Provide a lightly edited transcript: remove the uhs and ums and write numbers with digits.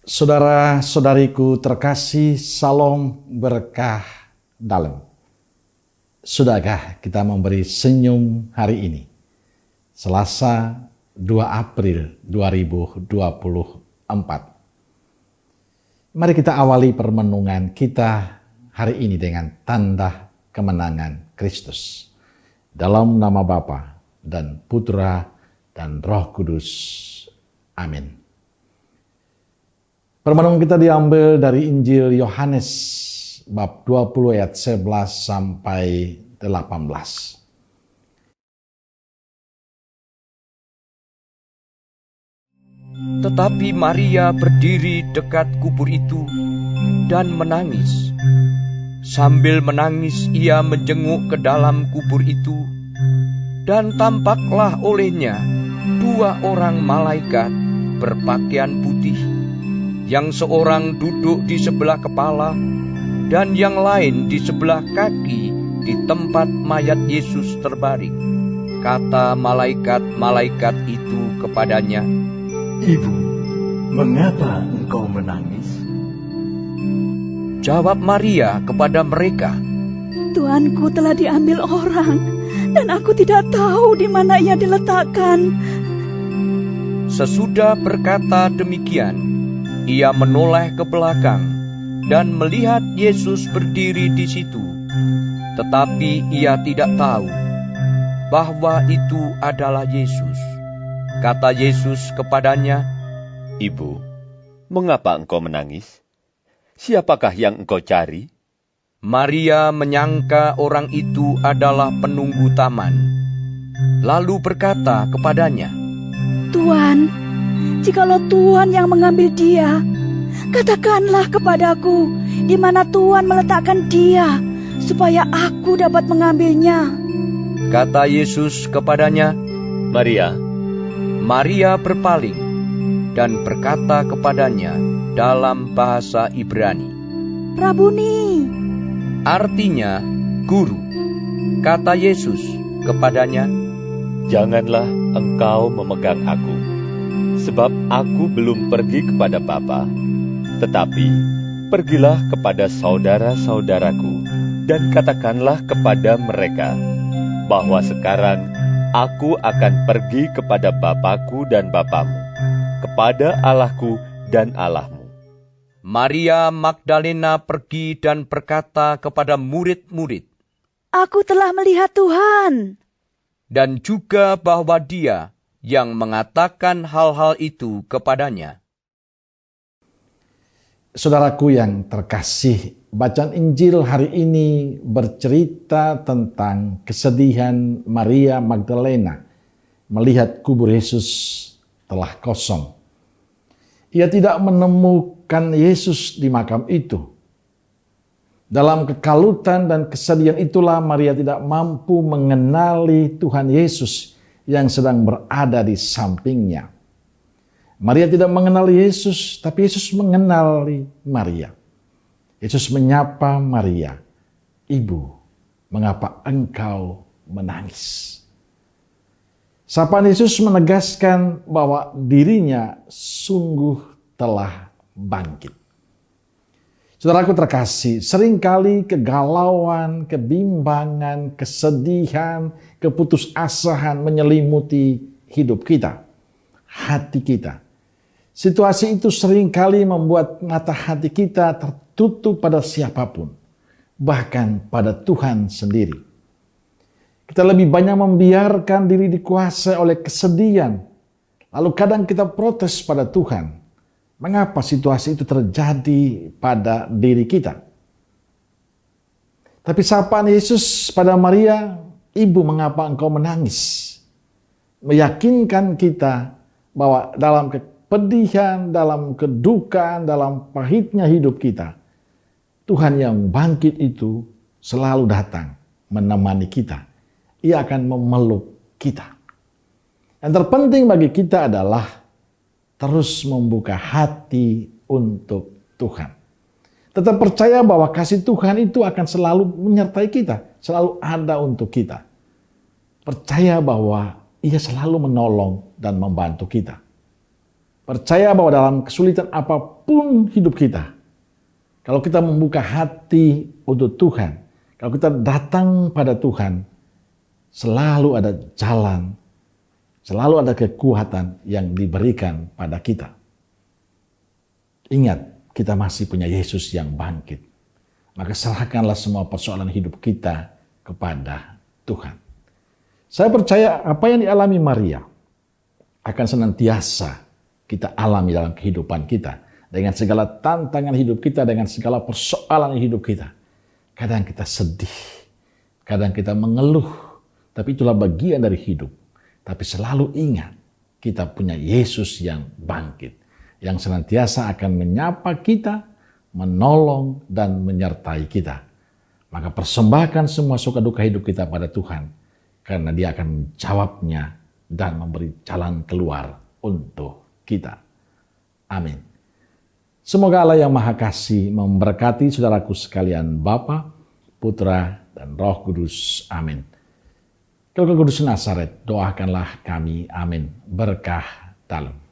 Saudara-saudariku terkasih, salam berkah dalam. Sudahkah kita memberi senyum hari ini? Selasa 2 April 2024. Mari kita awali permenungan kita hari ini dengan tanda kemenangan Kristus. Dalam nama Bapa dan Putra dan Roh Kudus. Amin. Permenungan kita diambil dari Injil Yohanes bab 20 ayat 11 sampai 18. Tetapi Maria berdiri dekat kubur itu dan menangis. Sambil menangis ia menjenguk ke dalam kubur itu, dan tampaklah olehnya 2 orang malaikat berpakaian putih, yang seorang duduk di sebelah kepala dan yang lain di sebelah kaki di tempat mayat Yesus terbaring. Kata malaikat-malaikat itu kepadanya, "Ibu, mengapa engkau menangis?" Jawab Maria kepada mereka, "Tuanku telah diambil orang, dan aku tidak tahu di mana ia diletakkan." Sesudah berkata demikian, ia menoleh ke belakang dan melihat Yesus berdiri di situ. Tetapi ia tidak tahu bahwa itu adalah Yesus. Kata Yesus kepadanya, "Ibu, mengapa engkau menangis? Siapakah yang engkau cari?" Maria menyangka orang itu adalah penunggu taman, lalu berkata kepadanya, "Tuan, jikalau Tuan yang mengambil dia, katakanlah kepadaku di mana Tuan meletakkan dia, supaya aku dapat mengambilnya." Kata Yesus kepadanya, "Maria." Maria berpaling dan berkata kepadanya dalam bahasa Ibrani, "Rabuni," artinya guru. Kata Yesus kepadanya, "Janganlah engkau memegang aku, sebab aku belum pergi kepada Bapa, tetapi pergilah kepada saudara-saudaraku dan katakanlah kepada mereka bahwa sekarang aku akan pergi kepada Bapakku dan Bapamu, kepada Allahku dan Allahmu." Maria Magdalena pergi dan berkata kepada murid-murid, "Aku telah melihat Tuhan." dan juga bahwa Dia yang mengatakan hal-hal itu kepadanya. Saudaraku yang terkasih, bacaan Injil hari ini bercerita tentang kesedihan Maria Magdalena melihat kubur Yesus telah kosong. Ia tidak menemukan Yesus di makam itu. Dalam kekalutan dan kesedihan itulah Maria tidak mampu mengenali Tuhan Yesus yang sedang berada di sampingnya. Maria tidak mengenali Yesus, tapi Yesus mengenali Maria. Yesus menyapa Maria, "Ibu, mengapa engkau menangis?" Sapaan Yesus menegaskan bahwa dirinya sungguh telah bangkit. Saudaraku terkasih, seringkali kegalauan, kebimbangan, kesedihan, keputusasaan menyelimuti hidup kita, hati kita. Situasi itu seringkali membuat mata hati kita tertutup pada siapapun, bahkan pada Tuhan sendiri. Kita lebih banyak membiarkan diri dikuasai oleh kesedihan. Lalu kadang kita protes pada Tuhan. Mengapa situasi itu terjadi pada diri kita? Tapi sapaan Yesus pada Maria, "Ibu, mengapa engkau menangis?" meyakinkan kita bahwa dalam kepedihan, dalam kedukaan, dalam pahitnya hidup kita, Tuhan yang bangkit itu selalu datang menemani kita. Ia akan memeluk kita. Yang terpenting bagi kita adalah terus membuka hati untuk Tuhan. Tetap percaya bahwa kasih Tuhan itu akan selalu menyertai kita, selalu ada untuk kita. Percaya bahwa Ia selalu menolong dan membantu kita. Percaya bahwa dalam kesulitan apapun hidup kita, kalau kita membuka hati untuk Tuhan, kalau kita datang pada Tuhan, selalu ada jalan, selalu ada kekuatan yang diberikan pada kita. Ingat, kita masih punya Yesus yang bangkit. Maka serahkanlah semua persoalan hidup kita kepada Tuhan. Saya percaya apa yang dialami Maria akan senantiasa kita alami dalam kehidupan kita. Dengan segala tantangan hidup kita, dengan segala persoalan hidup kita. Kadang kita sedih, kadang kita mengeluh, tapi itulah bagian dari hidup. Tapi selalu ingat, kita punya Yesus yang bangkit, yang senantiasa akan menyapa kita, menolong, dan menyertai kita. Maka persembahkan semua suka duka hidup kita pada Tuhan, karena Dia akan menjawabnya dan memberi jalan keluar untuk kita. Amin. Semoga Allah yang Maha Kasih memberkati saudaraku sekalian, Bapa, Putra, dan Roh Kudus. Amin. Kalau Kudus Nazaret, doakanlah kami. Amin. Berkah dalam.